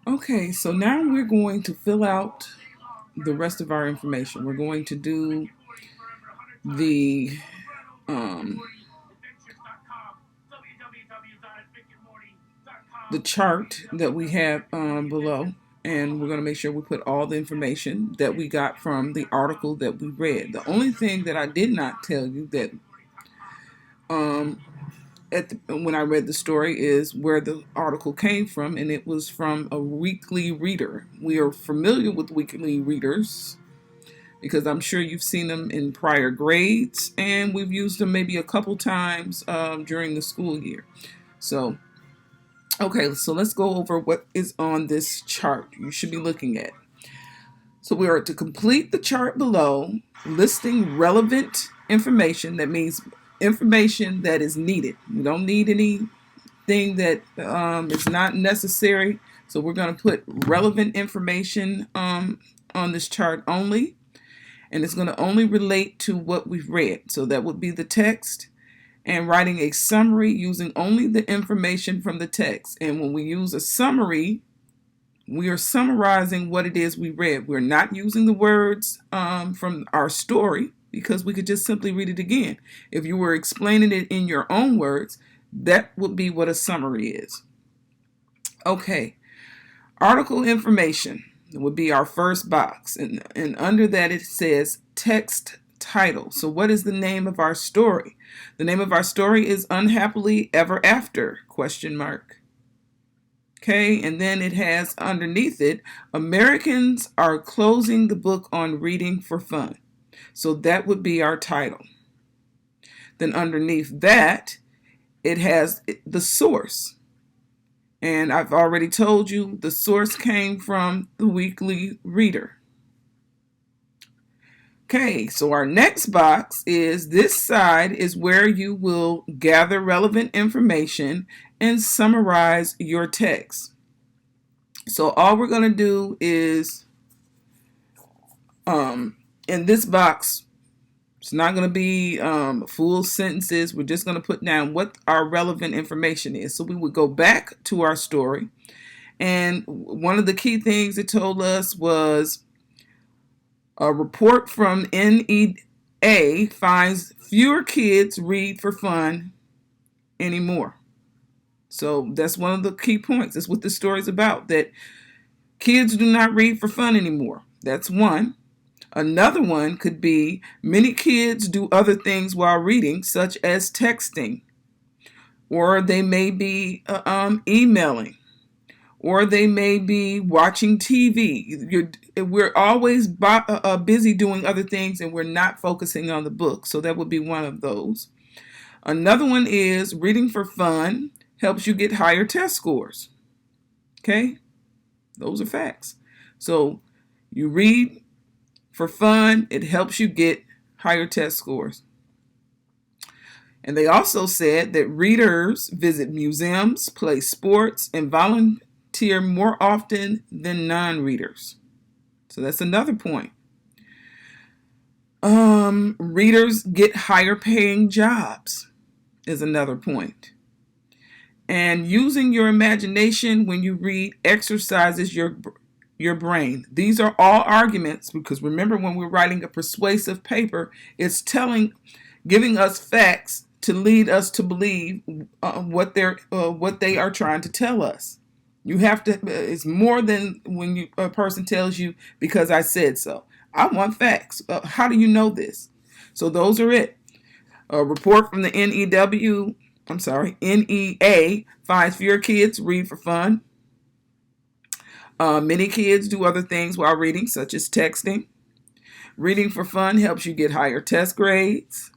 Okay, so now we're going to fill out the rest of our information. We're going to do the um, the chart that we have below, and we're going to make sure we put all the information that we got from the article that we read. The only thing that I did not tell you that um, when I read the story is where the article came from, and it was from a weekly reader. We are familiar with weekly readers because I'm sure you've seen them in prior grades, and we've used them maybe a couple times during the school year. So, okay, so let's go over what is on this chart you should be looking at. So, we are to complete the chart below, listing relevant information. That means information that is needed. We don't need anything that is not necessary. So, we're going to put relevant information on this chart only, and it's going to only relate to what we've read. So that would be the text, and writing a summary using only the information from the text. And when we use a summary, we are summarizing what it is we read. We're not using the words from our story because we could just simply read it again. If you were explaining it in your own words, that would be what a summary is. Okay, article information would be our first box, and under that it says text title. So what is the name of our story? The name of our story is Unhappily Ever After, question mark. Okay, and then it has underneath it, Americans are closing the book on reading for fun. So that would be our title. Then underneath that, it has the source. And I've already told you the source came from the Weekly Reader. Okay, so our next box is this side is where you will gather relevant information and summarize your text. So all we're going to do is in this box, it's not going to be full sentences. We're just going to put down what our relevant information is. So we would go back to our story. And one of the key things it told us was a report from NEA finds fewer kids read for fun anymore. So that's one of the key points. That's what the story's about, that kids do not read for fun anymore. That's one. Another one could be many kids do other things while reading, such as texting, or they may be emailing, or they may be watching TV. We're always busy doing other things, and we're not focusing on the book. So that would be one of those. Another one is reading for fun helps you get higher test scores. Okay? Those are facts. So you read for fun, it helps you get higher test scores. And they also said that readers visit museums, play sports, and volunteer more often than non-readers. So that's another point. Readers get higher paying jobs is another point. And using your imagination when you read exercises your brain. These are all arguments, because remember, when we're writing a persuasive paper, it's giving us facts to lead us to believe what they are trying to tell us. You have to. It's more than when a person tells you because I said so. I want facts. How do you know this? So those are it. A report from the NEA finds fewer kids read for fun. Many kids do other things while reading, such as texting. Reading for fun helps you get higher test grades.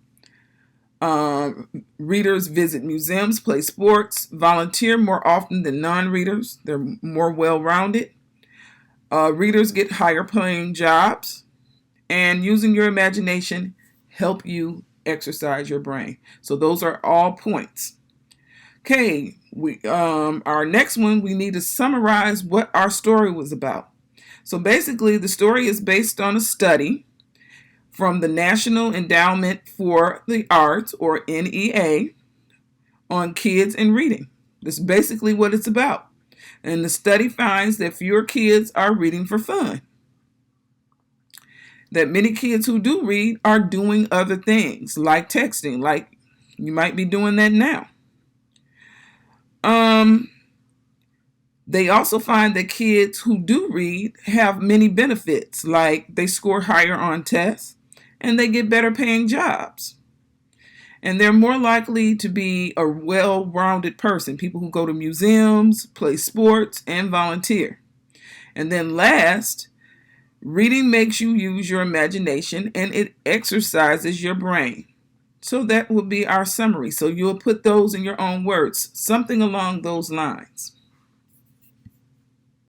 Readers visit museums, play sports, volunteer more often than non-readers. They're more well-rounded. Readers get higher paying jobs. And using your imagination help you exercise your brain. So those are all points. Okay, our next one, we need to summarize what our story was about. So basically, the story is based on a study from the National Endowment for the Arts, or NEA, on kids and reading. This is basically what it's about. And the study finds that fewer kids are reading for fun. That many kids who do read are doing other things, like texting, like you might be doing that now. They also find that kids who do read have many benefits, like they score higher on tests and they get better paying jobs. And they're more likely to be a well-rounded person, people who go to museums, play sports, and volunteer. And then last, reading makes you use your imagination and it exercises your brain. So that will be our summary. So you'll put those in your own words, something along those lines.